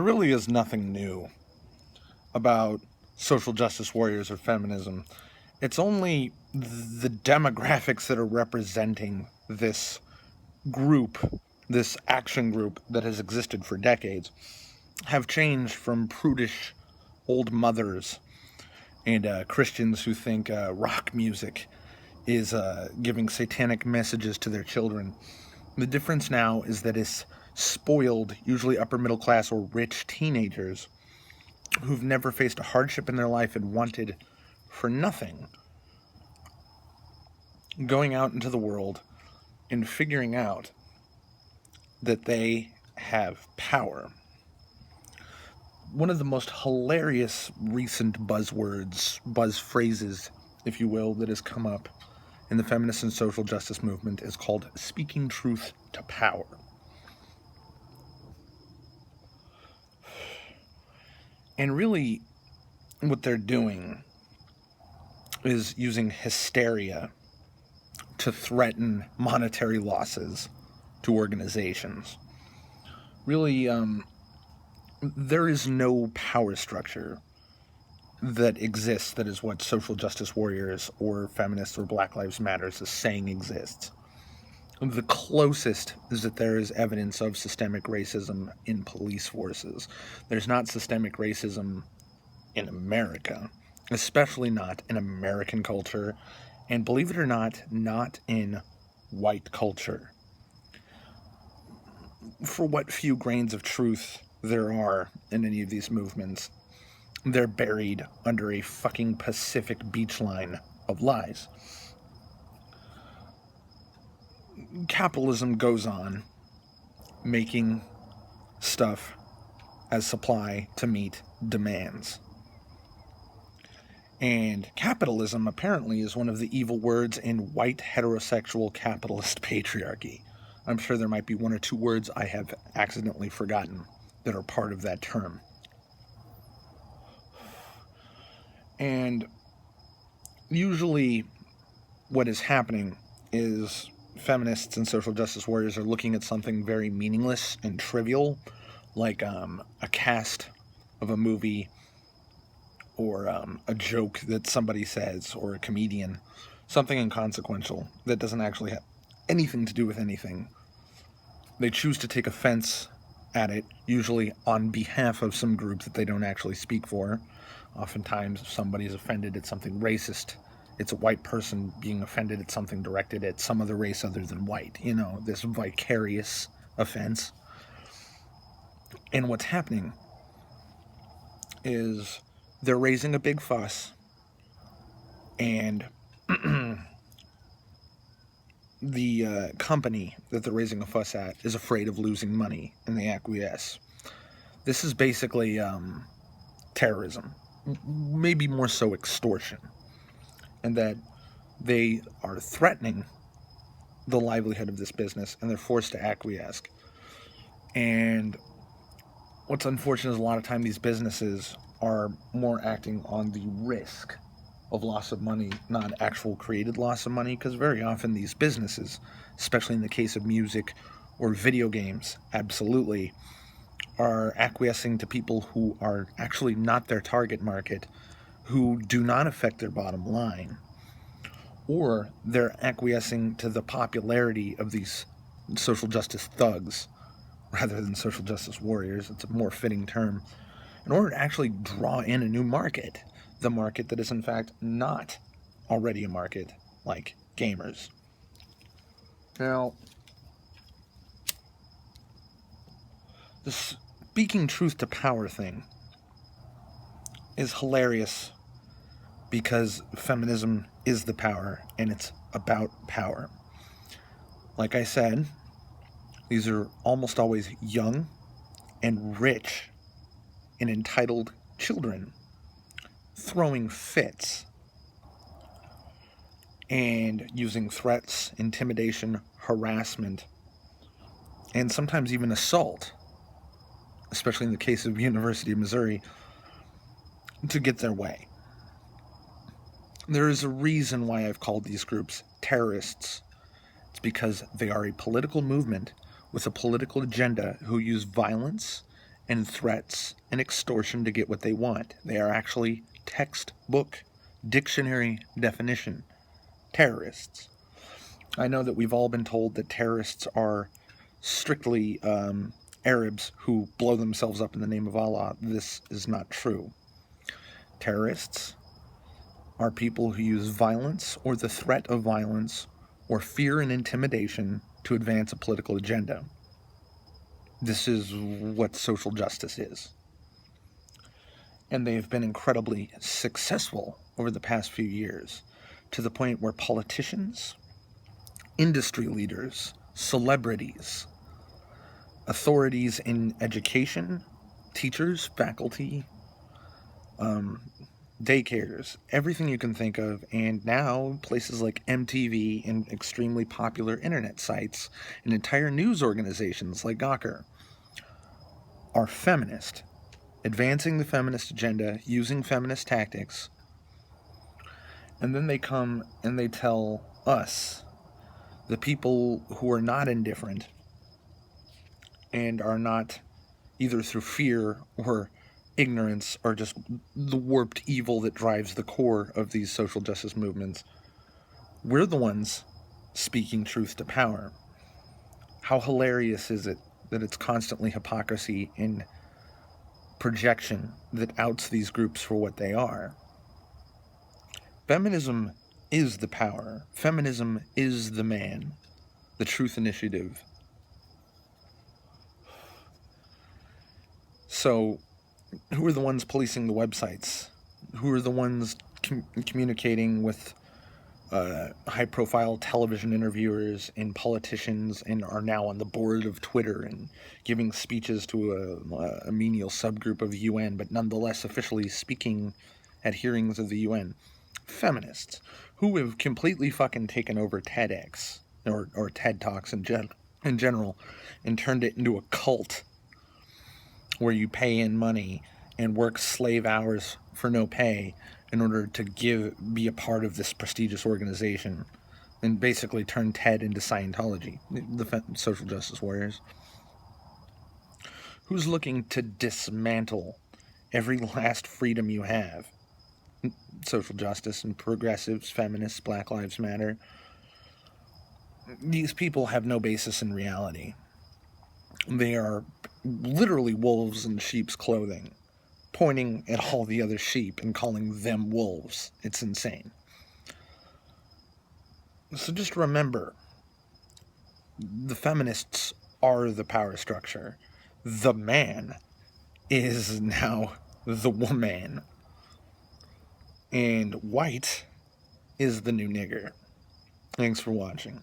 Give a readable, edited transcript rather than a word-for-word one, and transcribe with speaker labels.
Speaker 1: There really is nothing new about social justice warriors or feminism. It's only the demographics that are representing this group, this action group that has existed for decades, have changed from prudish old mothers and Christians who think rock music is giving satanic messages to their children. The difference now is that it's spoiled, usually upper middle class or rich teenagers who've never faced a hardship in their life and wanted for nothing, going out into the world and figuring out that they have power. One of the most hilarious recent buzzwords, buzz phrases, if you will, that has come up in the feminist and social justice movement is called speaking truth to power. And really, what they're doing is using hysteria to threaten monetary losses to organizations. Really, there is no power structure that exists that is what social justice warriors or feminists or Black Lives Matters is saying exists. The closest is that there is evidence of systemic racism in police forces. There's not systemic racism in America, especially not in American culture, and believe it or not in white culture. For what few grains of truth there are in any of these movements, they're buried under a fucking Pacific beach line of lies. Capitalism goes on making stuff as supply to meet demands. And capitalism apparently is one of the evil words in white heterosexual capitalist patriarchy. I'm sure there might be one or two words I have accidentally forgotten that are part of that term. And usually what is happening is feminists and social justice warriors are looking at something very meaningless and trivial, like a cast of a movie or a joke that somebody says, or a comedian, something inconsequential that doesn't actually have anything to do with anything. They choose to take offense at it, usually on behalf of some group that they don't actually speak for. Oftentimes, if somebody is offended at something racist, it's a white person being offended at something directed at some other race other than white. You know, this vicarious offense. And what's happening is they're raising a big fuss, and the company that they're raising a fuss at is afraid of losing money, and they acquiesce. This is basically terrorism, maybe more so extortion, and that they are threatening the livelihood of this business, and they're forced to acquiesce. And what's unfortunate is a lot of time these businesses are more acting on the risk of loss of money, not actual created loss of money, because very often these businesses, especially in the case of music or video games, absolutely, are acquiescing to people who are actually not their target market, who do not affect their bottom line, or they're acquiescing to the popularity of these social justice thugs rather than social justice warriors. It's a more fitting term, in order to actually draw in a new market, the market that is in fact not already a market, like gamers. Now, the speaking truth to power thing is hilarious because feminism is the power, and it's about power. Like I said, these are almost always young and rich and entitled children throwing fits and using threats, intimidation, harassment, and sometimes even assault, especially in the case of University of Missouri, to get their way. There is a reason why I've called these groups terrorists. It's because they are a political movement with a political agenda who use violence and threats and extortion to get what they want. They are actually textbook, dictionary definition terrorists. I know that we've all been told that terrorists are strictly Arabs who blow themselves up in the name of Allah. This is not true. Terrorists are people who use violence or the threat of violence or fear and intimidation to advance a political agenda. This is what social justice is. And they've been incredibly successful over the past few years, to the point where politicians, industry leaders, celebrities, authorities in education, teachers, faculty, daycares, everything you can think of, and now places like MTV and extremely popular internet sites and entire news organizations like Gawker are feminist, advancing the feminist agenda, using feminist tactics, and then they come and they tell us, the people who are not indifferent and are not, either through fear or ignorance, or just the warped evil that drives the core of these social justice movements, we're the ones speaking truth to power. How hilarious is it that it's constantly hypocrisy and projection that outs these groups for what they are? Feminism is the power. Feminism is the man. The Truth Initiative. So, who are the ones policing the websites? Who are the ones communicating with high-profile television interviewers and politicians, and are now on the board of Twitter and giving speeches to a menial subgroup of the UN, but nonetheless officially speaking at hearings of the UN? Feminists, who have completely fucking taken over TEDx, or TED Talks in general, and turned it into a cult where you pay in money and work slave hours for no pay in order to be a part of this prestigious organization, and basically turn TED into Scientology, the social justice warriors. Who's looking to dismantle every last freedom you have? Social justice and progressives, feminists, Black Lives Matter. These people have no basis in reality. They are literally wolves in sheep's clothing, pointing at all the other sheep and calling them wolves. It's insane. So just remember, the feminists are the power structure. The man is now the woman. And white is the new nigger. Thanks for watching.